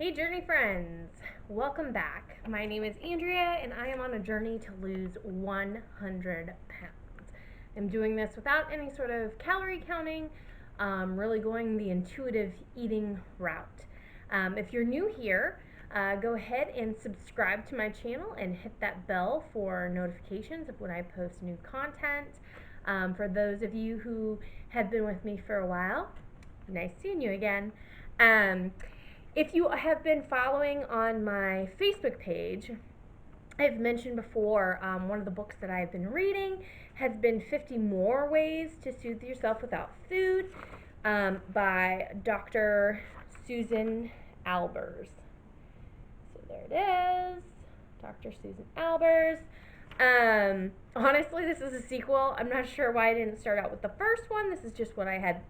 Hey journey friends, welcome back. My name is Andrea and I am on a journey to lose 100 pounds. I'm doing this without any sort of calorie counting, really going the intuitive eating route. If you're new here, go ahead and subscribe to my channel and hit that bell for notifications of when I post new content. For those of you who have been with me for a while, nice seeing you again. If you have been following on my Facebook page, I've mentioned before one of the books that I've been reading has been 50 More Ways to Soothe Yourself Without Food by Dr. Susan Albers. So there it is, Dr. Susan Albers. Honestly, this is a sequel. I'm not sure why I didn't start out with the first one. This is just what I had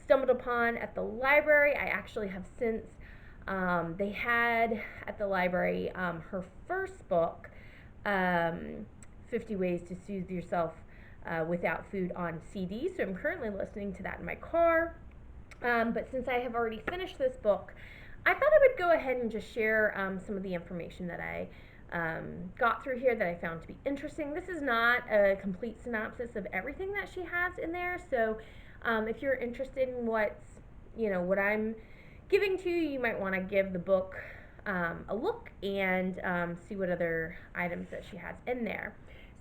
stumbled upon at the library. I actually have since, they had at the library her first book, 50 Ways to Soothe Yourself Without Food on CD. So I'm currently listening to that in my car. But since I have already finished this book, I thought I would go ahead and just share some of the information that I got through here that I found to be interesting. This is not a complete synopsis of everything that she has in there, so if you're interested in what I'm giving to you, you might want to give the book a look and see what other items that she has in there.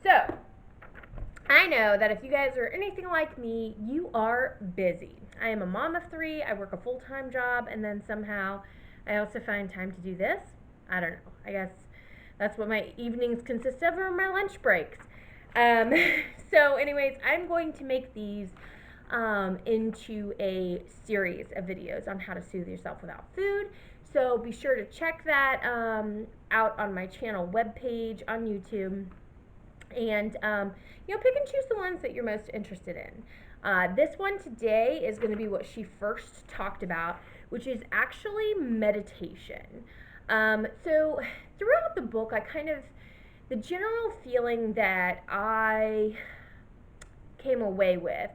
So I know that if you guys are anything like me, you are busy. I am a mom of 3. I work a full-time job, and then somehow I also find time to do this. I don't know. I guess that's what my evenings consist of, or my lunch breaks. So anyways, I'm going to make these into a series of videos on how to soothe yourself without food. So be sure to check that out on my channel webpage on YouTube, and pick and choose the ones that you're most interested in. This one today is going to be what she first talked about, which is actually meditation. So throughout the book, the general feeling that I came away with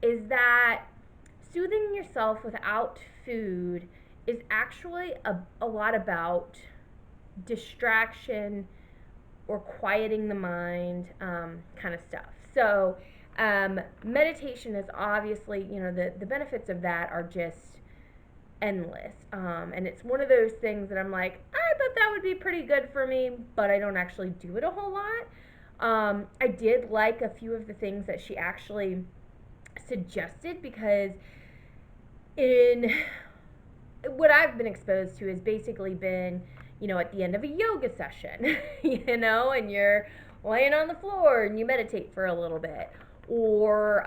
is that soothing yourself without food is actually a lot about distraction or quieting the mind, kind of stuff. So meditation is obviously, the benefits of that are just endless. And it's one of those things that I'm like, I bet that would be pretty good for me, but I don't actually do it a whole lot. I did like a few of the things that she actually suggested, because in what I've been exposed to has basically been, at the end of a yoga session, and you're laying on the floor and you meditate for a little bit, or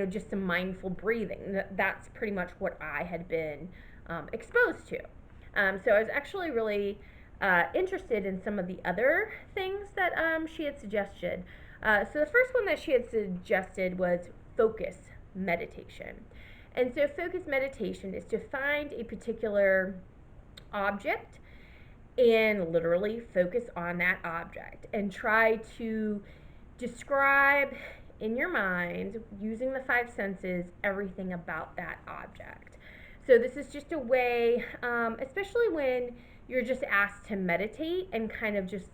just some mindful breathing. That's pretty much what I had been exposed to. So I was actually really interested in some of the other things that she had suggested. So the first one that she had suggested was focus meditation. And so focus meditation is to find a particular object and literally focus on that object and try to describe in your mind, using the 5 senses, everything about that object. So this is just a way, especially when you're just asked to meditate and kind of just,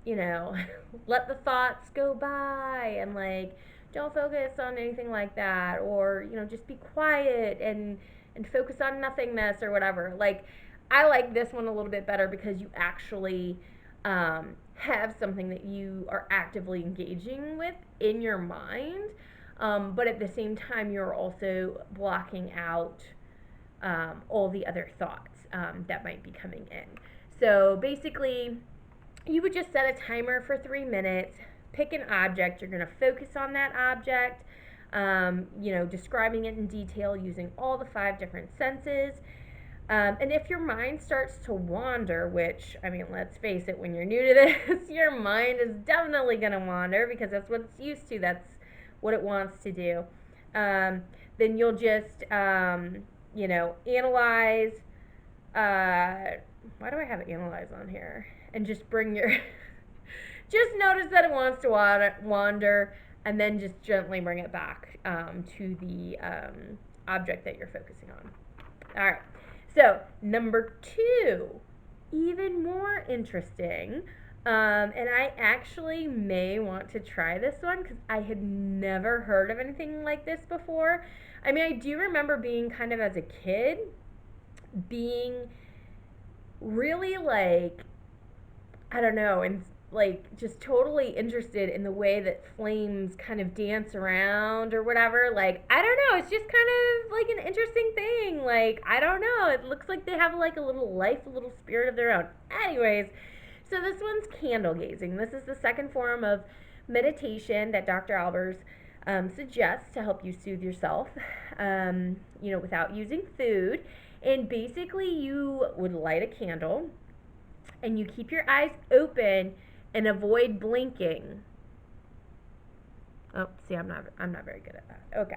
let the thoughts go by and don't focus on anything like that, or just be quiet and focus on nothingness or whatever. I like this one a little bit better because you actually have something that you are actively engaging with in your mind, but at the same time you're also blocking out all the other thoughts that might be coming in. So basically, you would just set a timer for 3 minutes, pick an object, you're going to focus on that object, describing it in detail using all the 5 different senses. And if your mind starts to wander, which, let's face it, when you're new to this, your mind is definitely going to wander because that's what it's used to, that's what it wants to do. Then you'll just, analyze, why do I have analyze on here? And just bring your, just notice that it wants to wander, and then just gently bring it back to the object that you're focusing on. All right. So, number two, even more interesting. And I actually may want to try this one because I had never heard of anything like this before. I mean, I do remember being kind of as a kid, being really like, I don't know, and like just totally interested in the way that flames kind of dance around or whatever. Like, I don't know, it's just kind of like an interesting thing. Like, I don't know, it looks like they have like a little life, a little spirit of their own. Anyways, so this one's candle gazing. This is the second form of meditation that Dr. Albers suggests to help you soothe yourself, without using food. And basically, you would light a candle and you keep your eyes open and avoid blinking. Oh, see, I'm not very good at that. Okay.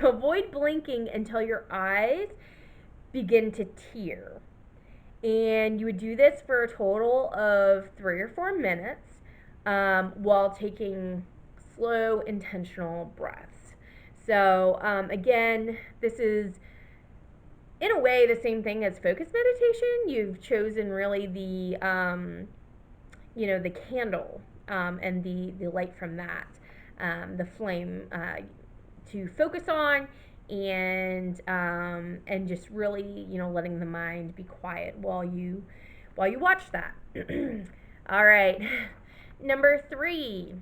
Avoid blinking until your eyes begin to tear. And you would do this for a total of 3 or 4 minutes while taking slow, intentional breaths. So, again, this is in a way the same thing as focus meditation. You've chosen really the candle and the light from that, the flame to focus on, and just really letting the mind be quiet while you watch that. All right, number three.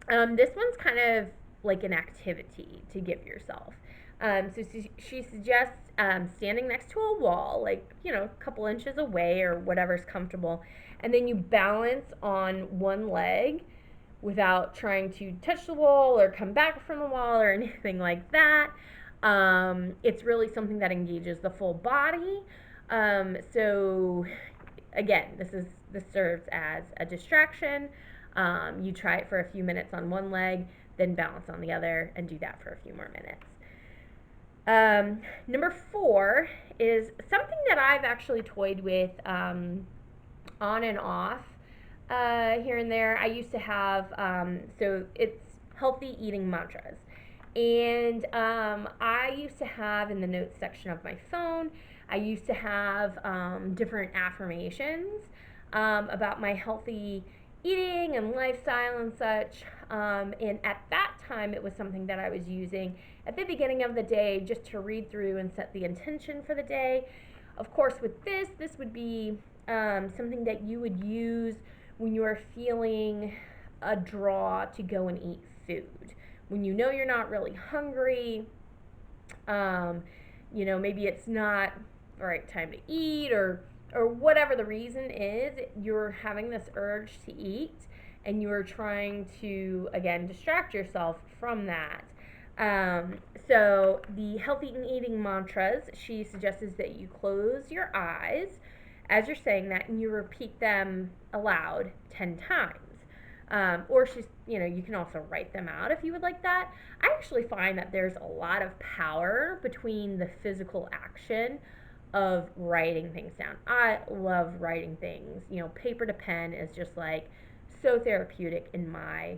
This one's kind of like an activity to give yourself. So she suggests standing next to a wall, like, a couple inches away or whatever's comfortable, and then you balance on one leg without trying to touch the wall or come back from the wall or anything like that. It's really something that engages the full body. So again, this serves as a distraction. You try it for a few minutes on one leg, then balance on the other, and do that for a few more minutes. Number four is something that I've actually toyed with on and off here and there. I used to have, so it's healthy eating mantras. And I used to have in the notes section of my phone, I used to have different affirmations about my healthy eating and lifestyle and such. And at that time, it was something that I was using at the beginning of the day just to read through and set the intention for the day. Of course, with this would be something that you would use when you are feeling a draw to go and eat food. When you know you're not really hungry, maybe it's not the right time to eat, or whatever the reason is, you're having this urge to eat and you're trying to, again, distract yourself from that. So the healthy eating mantras, she suggests that you close your eyes as you're saying that and you repeat them aloud 10 times. Or you can also write them out if you would like that. I actually find that there's a lot of power between the physical action of writing things down. I love writing things. Paper to pen is just like so therapeutic in my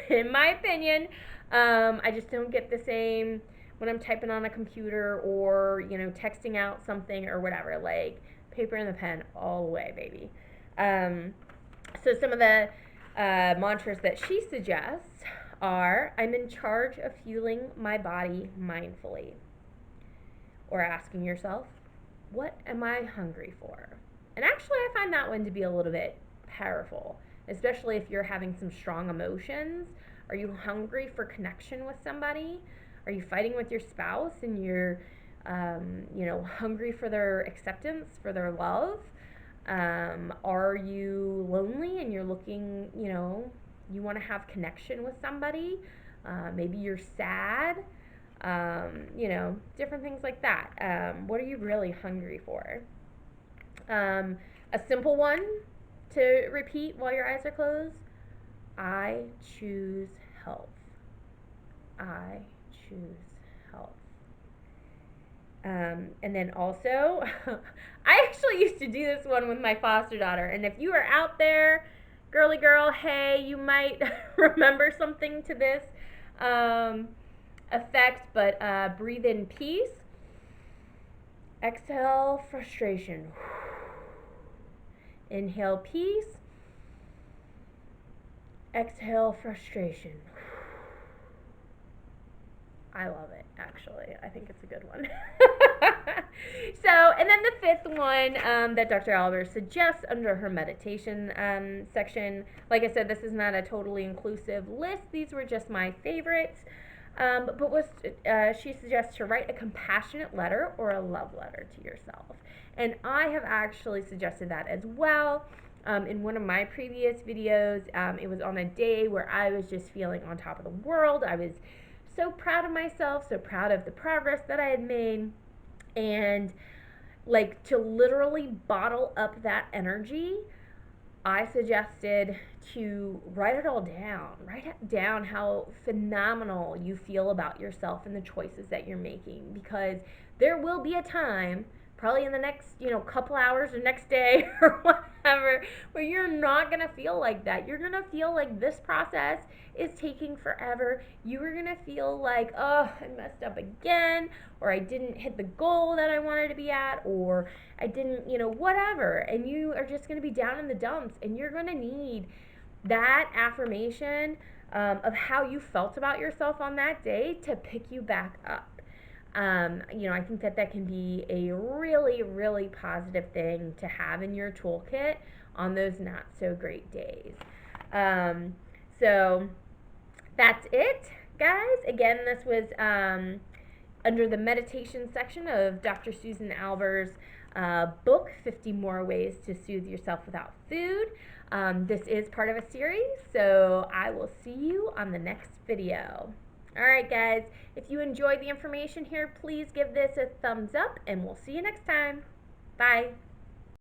opinion. I just don't get the same when I'm typing on a computer or texting out something or whatever. Like, paper and the pen all the way, baby. So some of the mantras that she suggests are: I'm in charge of fueling my body mindfully. Or asking yourself, what am I hungry for? And actually, I find that one to be a little bit powerful, especially if you're having some strong emotions. Are you hungry for connection with somebody? Are you fighting with your spouse and you're hungry for their acceptance, for their love? Are you lonely and you're looking, you want to have connection with somebody? Maybe you're sad, different things like that. What are you really hungry for? A simple one to repeat while your eyes are closed: I choose health. I choose health. And then also, I actually used to do this one with my foster daughter. And if you are out there, girly girl, hey, you might remember something to this effect. But breathe in peace, Exhale, frustration. Inhale, peace. Exhale, frustration. I love it, actually. I think it's a good one. So, and then the fifth one that Dr. Albers suggests under her meditation section, like I said, this is not a totally inclusive list. These were just my favorites. But she suggests to write a compassionate letter or a love letter to yourself. And I have actually suggested that as well. In one of my previous videos, it was on a day where I was just feeling on top of the world. I was so proud of myself, so proud of the progress that I had made. And like to literally bottle up that energy, I suggested to write it all down. Write down how phenomenal you feel about yourself and the choices that you're making, because there will be a time, probably in the next, couple hours or next day or whatever, where you're not going to feel like that. You're going to feel like this process is taking forever. You are going to feel like, oh, I messed up again, or I didn't hit the goal that I wanted to be at, or I didn't, whatever. And you are just going to be down in the dumps, and you're going to need that affirmation of how you felt about yourself on that day to pick you back up. I think that can be a really, really positive thing to have in your toolkit on those not so great days. So that's it, guys. Again, this was under the meditation section of Dr. Susan Albers' book, 50 More Ways to Soothe Yourself Without Food. This is part of a series, so I will see you on the next video. All right, guys, if you enjoyed the information here, please give this a thumbs up, and we'll see you next time. Bye.